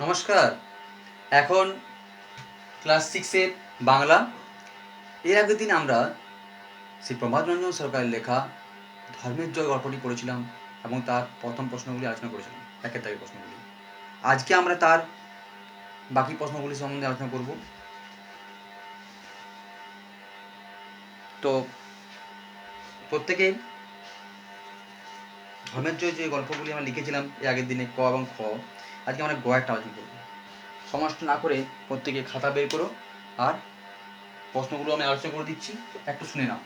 নমস্কার। এখন ক্লাস 6-এর বাংলা। এর আগের দিন আমরা শ্রী প্রভাতরঞ্জন সরকারের লেখা ধর্মের জয় গল্পটি পড়েছিলাম এবং তার প্রথম প্রশ্নগুলি আলোচনা করেছিলাম, একের দাগের প্রশ্নগুলি। আজকে আমরা তার বাকি প্রশ্নগুলি সম্বন্ধে আলোচনা করব। তো প্রত্যেকে ধর্মের জয় যে গল্পগুলি আমরা লিখেছিলাম এর আগের দিনে ক এবং খ, আজকে আমরা গ একটা আলোচনা করব। সমস্ত না করে প্রত্যেকে খাতা বের করো আর প্রশ্নগুলো আমি আলোচনা করে দিচ্ছি, একটু শুনে নাও।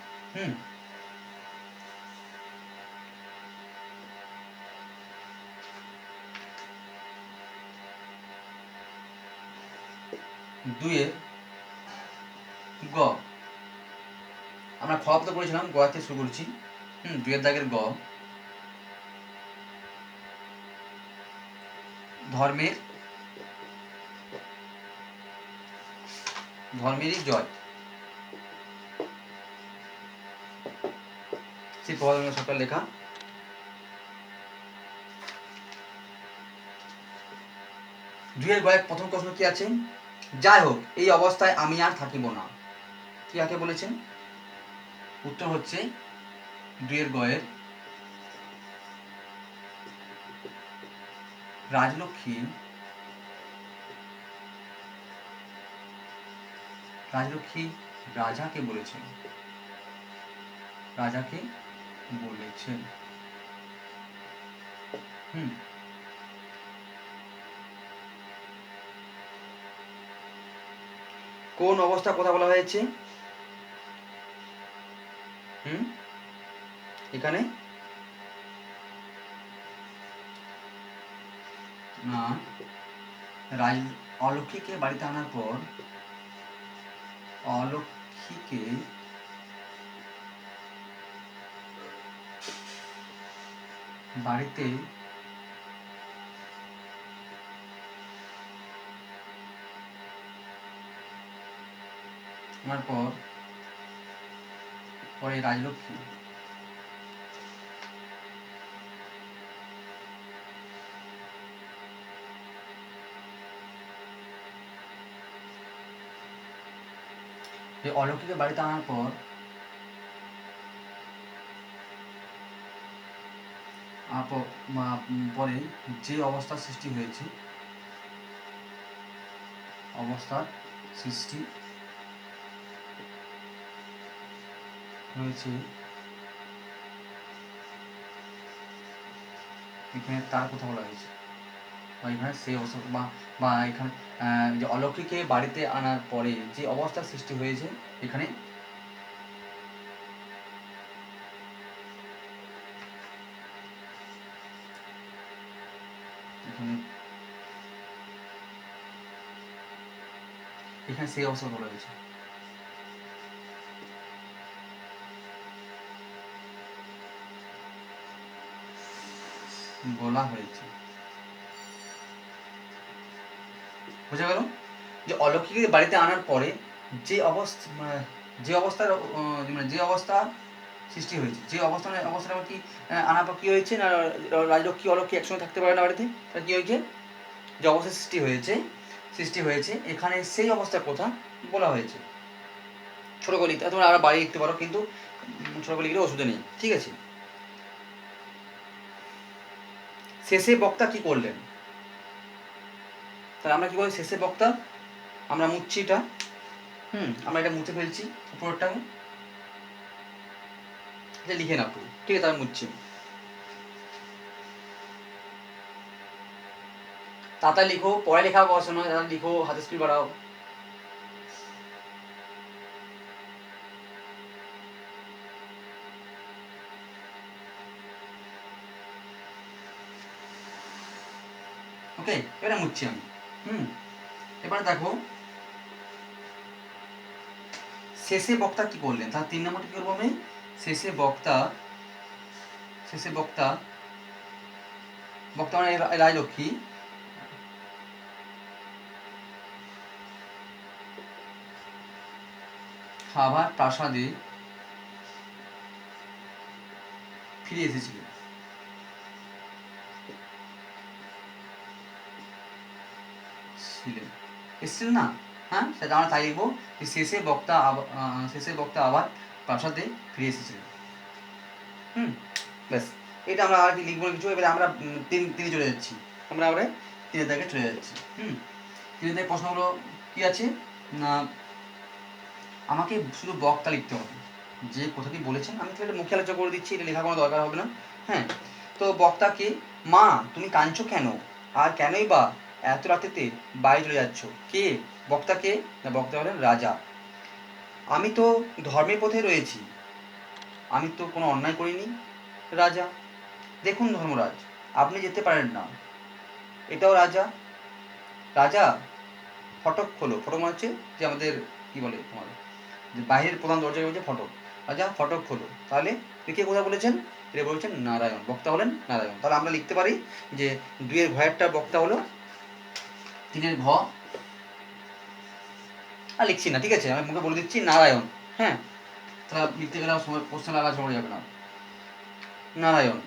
দুইয়ের গ, আমরা খ তো পড়েছিলাম, গ থেকে শুরু করছি। দুইয়ের দাগের গ, ধর্মেরই জয়। শ্রী প্রভাতরঞ্জন সরকার লেখা। দুইয়ের গয়ের প্রথম প্রশ্ন কি আছে? যাই হোক, এই অবস্থায় আমি আর থাকিব না। কি আগে বলেছেন? উত্তর হচ্ছে দুইয়ের গয়ের রাজলক্ষ্মী রাজাকে বলেছেন। কোন অবস্থা কথা বলা হয়েছে? এখানে না, অলক্ষ্মীকে বাড়িতে আনার পর অলক্ষ্মীকে বাড়িতে আনার পর পরে রাজলক্ষ্মী অলক্ষ্মীকে বাড়িতে আনার পর পরে যে অবস্থার সৃষ্টি হয়েছে, এখানে তার কথা বলা হয়েছে, এখানে সেই অবস্থা বা এখানে যে অলক্ষ্মীকে বাড়িতে আনার পরে যে অবস্থার সৃষ্টি হয়েছে, এখানে সেই অবস্থা বলা হয়েছে। বোঝা গেল? যে অলৌকিক বাড়িতে আনার পরে যে অবস্থা সৃষ্টি হয়েছে, যে অবস্থাটা কি আনার পর কি হয়েছে না, রাজলক্ষ্মী অলক্ষ্মী একসঙ্গে থাকতে পারে না বাড়িতে। তাহলে কি হয়েছে? যে অবস্থা সৃষ্টি হয়েছে এখানে সেই অবস্থার কথা বলা হয়েছে। ছোট করে লিখতে তোমরা আরো বাড়ি লিখতে পারো, কিন্তু ছোট করে লিখলে অসুবিধা নেই, ঠিক আছে? শেষে বক্তা কি করলেন? তাহলে আমরা কি বলি শেষে বক্তা? আমরা মুছছি এটা, আমরা এটা মুছে ফেলছি উপরটা, এটা লিখে নাও, ঠিক আছে? আমি মুছছি। তাতা লিখো, পরে লেখা পড়াশোনা, তাতা লিখো, হাতে স্পিড বাড়াও। ওকে, এবারে মুছছি আমি। এবারে দেখো শেষে বক্তা কি করলেন, তাহলে 3 নম্বরটা কি করবো আমি? শেষে বক্তা মানে রাজলক্ষ্মী খাবার প্রাসাদে ফিরে এসেছিলেন। এসেছিলেন, এসেছিলেন না, হ্যাঁ সেটা আমরা তাই লিখবো যে শেষে বক্তা আবার প্রাসাদে ফিরে এসেছিলেন। ব্যাস, এটা আমরা আর কি লিখবো কিছু। এবারে আমরা তিনি চলে যাচ্ছি, আমরা আবার তিনের দাগে চলে যাচ্ছি। তিনের দাগে প্রশ্নগুলো কি আছে না, আমাকে শুধু বক্তা লিখতে হবে, যে কথাটি বলেছেন আমি তো এটা মুখে আলোচনা করে দিচ্ছি, এটা লেখা কোনো দরকার হবে না। হ্যাঁ, তো বক্তাকে, মা তুমি কাঁদছো কেন, আর কেনই বা এত রাতেতে বাইরে চলে যাচ্ছ? কে? বক্তাকে না, বক্তা হলেন রাজা। আমি তো ধর্মের পথে রয়েছি, আমি তো কোনো অন্যায় করিনি। রাজা, দেখুন ধর্মরাজ, আপনি যেতে পারেন না। এটাও রাজা। রাজা, ফটক খোলো। ফটক মানে হচ্ছে যে আমাদের কি বলে তোমার যে বাইরের প্রধান দরজা হচ্ছে ফটক। রাজা ফটক খোলো। তাহলে কে কথা বলেছেন? এটা বলছেন নারায়ণ, বক্তা হলেন নারায়ণ। তাহলে আমরা লিখতে পারি যে 2-এর ঘয়েরটা বক্তা হলো, 3-এর ঘ আর লিখছি না, ঠিক আছে, আমি মুখে বলে দিচ্ছি নারায়ণ। হ্যাঁ, তাহলে লিখতে গেলে সময় কোশ্চেন আলাদা পড়ে যাবে না। নারায়ণ,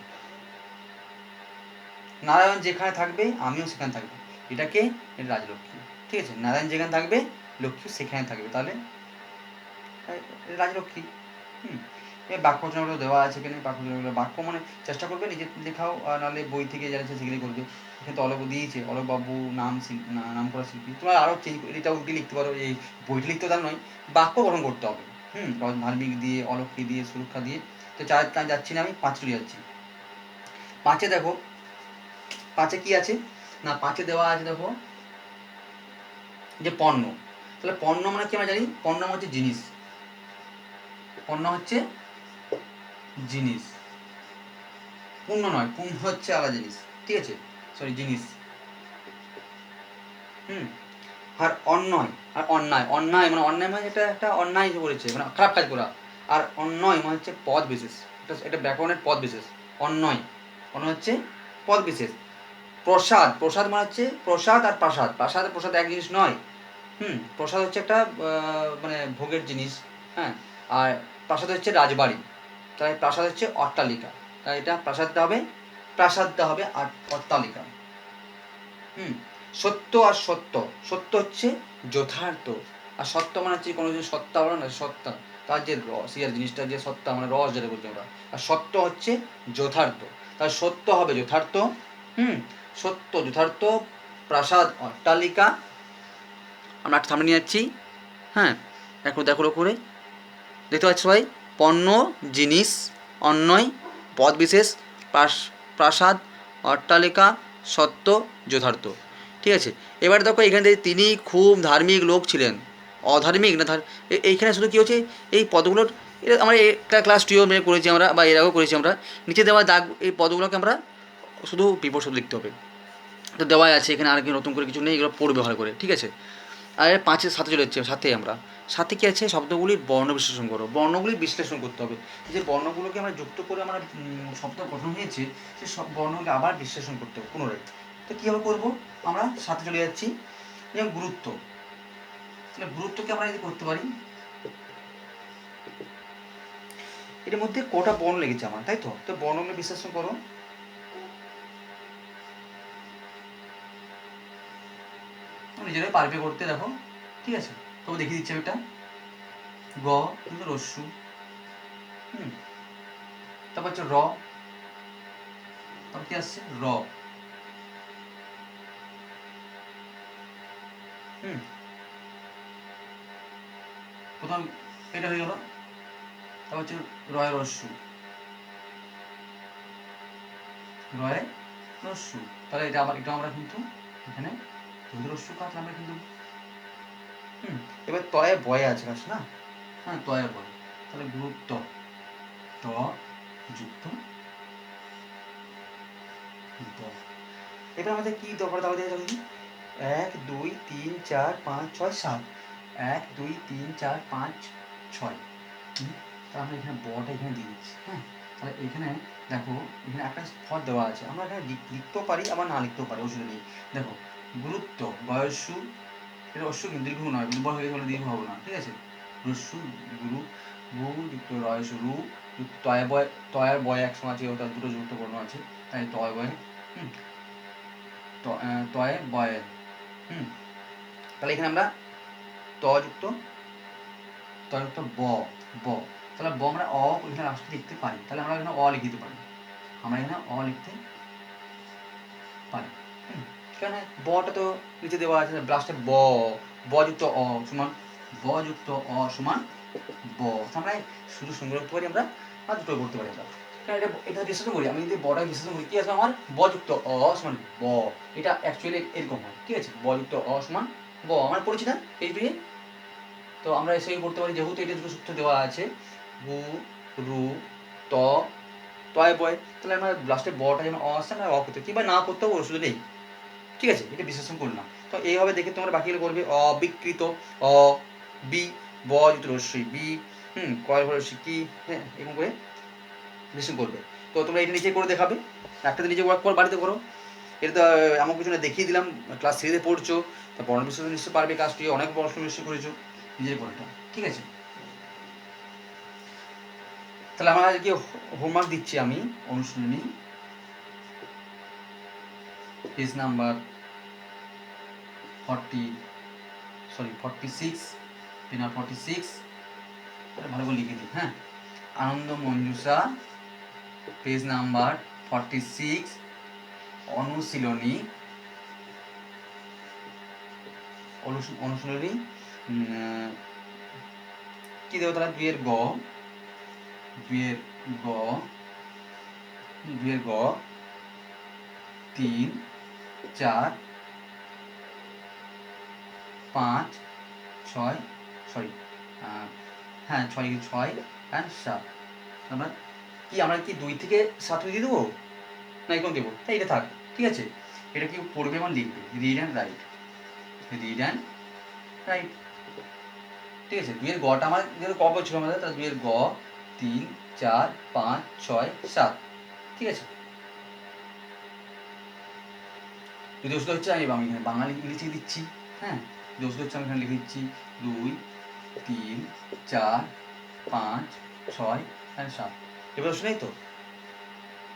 নারায়ণ যেখানে থাকবে আমিও সেখানে থাকবো। এটাকে এটা রাজলক্ষ্মী, ঠিক আছে, নারায়ণ যেখানে থাকবে লক্ষ্মী সেখানে থাকবে, তাহলে রাজলক্ষ্মী। এই বাক্য রচনাগুলো দেওয়া আছে এখানে। বাক্য মানে চেষ্টা করবে নিজে লেখাও, নাহলে বই থেকে যারা সেগুলি করবে। এখানে তো অলোক দিয়েছে, অলোক বাবু নাম করা শিল্পী। তোমরা আরও চেঞ্জ এটা উল্টে লিখতে পারো, এই বইটা লিখতে তার নয়, বাক্য গঠন করতে হবে। ধার্মিক দিয়ে, অলক্ষী দিয়ে, সুরক্ষা দিয়ে। তো যাচ্ছি না, আমি 5 চলে যাচ্ছি। 5-এ দেখো, 5-এ কি আছে না, 5-এ দেওয়া আছে দেখো যে পণ্য। তাহলে পণ্য মানে কি আমরা জানি, পণ্য হচ্ছে জিনিস, পণ্য হচ্ছে জিনিস, পূর্ণ নয়, পূর্ণ হচ্ছে আলাদা জিনিস, ঠিক আছে, সরি জিনিস। আর অন্যায়, আর অন্যায়, অন্যায় মানে এটা একটা অন্যায় করেছে, মানে খারাপ কাজ করা। আর অন্যায় মানে হচ্ছে পদ বিশেষ, এটা ব্যাকরণের পদ বিশেষ। অন্যায় হচ্ছে পদ বিশেষ। প্রসাদ, প্রসাদ মানে হচ্ছে প্রসাদ আর প্রাসাদ, প্রাসাদ আর প্রসাদ এক জিনিস নয়। প্রসাদ হচ্ছে একটা মানে ভোগের জিনিস। হ্যাঁ, আর প্রাসাদ হচ্ছে রাজবাড়ি, তাই প্রাসাদ হচ্ছে অট্টালিকা, তাই এটা প্রাসাদটা হবে, প্রাসাদটা হবে আর অট্টালিকা। সত্য আর সত্য, সত্য হচ্ছে যথার্থ, আর সত্য মানে হচ্ছে কোনো জিনিস সত্তা বলে না, সত্তা, তার যে রস, ইয়ার জিনিসটা যে সত্তা মানে রস যেটা বলছি আমরা, আর সত্য হচ্ছে যথার্থ, তার সত্য হবে যথার্থ। সত্য যথার্থ, প্রাসাদ অট্টালিকা। আমরা একটা সামনে নিয়ে যাচ্ছি। হ্যাঁ, দেখো দেখো করে দেখতে পাচ্ছ সবাই, পণ্য জিনিস, অন্যয় পদ বিশেষ, প্রাসাদ অট্টালিকা, সত্য যথার্থ, ঠিক আছে। এবার দেখো এখানে তিনি খুব ধার্মিক লোক ছিলেন, অধার্মিক না এইখানে শুধু কী হচ্ছে, এই পদগুলোর, এটা আমরা একটা ক্লাস 2 করেছি আমরা, বা এর আগেও করেছি আমরা। নিচে দেওয়া দাগ, এই পদগুলোকে আমরা শুধু বিপরীত লিখতে হবে, তো দেওয়াই আছে এখানে, আর কি নতুন করে কিছু নেই, এগুলো পড়বে ভালো করে, ঠিক আছে। আর 5-এর সাথে চলে যাচ্ছে, সাথে আমরা সাথে কী আছে, শব্দগুলির বর্ণ বিশ্লেষণ করো, বর্ণগুলি বিশ্লেষণ করতে হবে। যে বর্ণগুলোকে আমরা যুক্ত করে আমরা শব্দ গঠন হয়েছে, সেই সব বর্ণগুলি আবার বিশ্লেষণ করতে হবে পুনরায়। তো কীভাবে করবো, আমরা সাথে চলে যাচ্ছি। যেমন গুরুত্ব, তাহলে গুরুত্বকে আমরা যদি করতে পারি, এটার মধ্যে কটা বর্ণ লেগেছে আমার, তাই তো, তো বর্ণগুলো বিশ্লেষণ করো। নিজেরাই পারবে করতে, দেখো, ঠিক আছে, তবে দেখিয়ে দিচ্ছি এটা। গ কিন্তু রস্যু, তারপর হচ্ছে র, তারপর কি আসছে র, প্রথম এটা হয়ে গেল। তারপর হচ্ছে রয় রস্যু, রয় রস্যু, তাহলে এটা আবার, এটা আমরা কিন্তু এখানে রস্যু কাজ আমরা কিন্তু। এবার তয়ে বয়ে আছে কাজ না, হ্যাঁ তয়ে বয়, তাহলে গুরুত্ব ত যুক্ত ব। এবার আমাদের কি দরকার, তাহলে দেখি 1 2 3 4 5 6 7, 1 2 3 4 5 6, তাহলে আমরা এখানে বটা এখানে দিয়ে দিচ্ছি। হ্যাঁ, তাহলে এখানে দেখো, এখানে একটা পদ দেওয়া আছে, আমরা এখানে লিখতেও পারি আবার না লিখতেও পারি, অসুবিধা নেই। দেখো গুরুত্ব বয়স্যু, এটা অশ্ব কিন্তু দীর্ঘ নয়, দুর্বল হয়ে গেলে দীর্ঘ হবে না, ঠিক আছে। রস্যু গুরু, গু যুক্ত রয়স্যু, রু তয় বয়, তয়ের বয় একসময় আছে, ওটা দুটো যুক্ত বর্ণ আছে, তাই তয় বয়, তয়ে বয়, তাহলে এখানে আমরা ত যুক্ত ব ব, তাহলে ব আমরা অ এখানে লাস্টে লিখতে পারি, তাহলে আমরা এখানে অ লিখে দিতে পারি, আমরা এখানে অ লিখতে পারি। কেন বটা তো নিচে দেওয়া আছে, লাস্টে ব যুক্ত অ সমান ব যুক্ত অ সমান ব, আমরা শুধু সুন্দর করতে পারি আমরা, আর দুটো করতে পারি আমরা। কারণ এটা বিশ্লেষণ করি, আমি যদি বটা বিশ্লেষণ করি কি আসবে আমার ব যুক্ত অ সমান ব, এটা অ্যাকচুয়ালি এরকম হয়, ঠিক আছে, ব যুক্ত অ সমান ব, আমার পরিচিত এই দুই। তো আমরা সেই করতে পারি, যেহেতু এটা দুটো সূত্র দেওয়া আছে গু রু ত তয় বয়, তাহলে আমরা লাস্টে বটা যেন অ আসছে আমরা অ করতে কিংবা না করতেও ওষুধ নেই, ঠিক আছে, এটা বিশ্লেষণ করলাম। তো এইভাবে দেখে তোমরা বাকিগুলো করবে, অবিকৃত অ বি ব যুক্ত রস্যই বি কয় রস্যই কি, হ্যাঁ এরকম করে বিশ্লেষণ করবে। তো তোমরা এটা নিচে করে দেখাবে, একটা নিজে ওয়ার্ক করে বাড়িতে করো, এটা তো আমার কিছু না দেখিয়ে দিলাম, ক্লাস 3-তে পড়ছো, তা বর্ণ বিশ্লেষণ নিশ্চয়ই পারবে, কাজটি অনেক প্রশ্ন নিশ্চয়ই করেছো নিজের পড়াটা, ঠিক আছে। তাহলে আমার আজকে হোমওয়ার্ক দিচ্ছি আমি, অনুশীলনী পেজ নাম্বার 46, পেজ নাম্বার 46, ভালো করে লিখে দিই, হ্যাঁ, আনন্দ মঞ্জুষা পেজ নাম্বার 46, অনুশীলনী অনুশীলনী কি দেবো তাহলে, দুইয়ের গ 3, 4, 5, 6, সরি হ্যাঁ 6 আর 7, আমরা কি 2 থেকে 7 দিয়ে দেবো না এরকম দেবো, তাই এটা থাক, ঠিক আছে। এটা কি পড়বে এবং লিখবে, রিড অ্যান্ড রাইট, ঠিক আছে। 2-এর গটা আমার যেহেতু ক ছিল আমাদের, তাহলে 2-এর গ 3, 4, 5, 6, 7, ঠিক আছে। যদি ওষুধ হচ্ছে আমি এখানে বাঙালি লিখে দিচ্ছি, হ্যাঁ, যদি ওষুধ হচ্ছে আমি এখানে লিখে দিচ্ছি 2, 3, 4, 5, 6 আর 7, এবার ওষুধ নেই তো,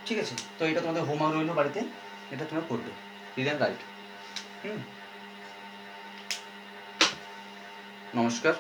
ঠিক আছে। তো এটা তোমাদের হোমওয়ার্ক রইলো বাড়িতে, এটা তোমরা করবে, রিড অ্যান্ড রাইট। নমস্কার।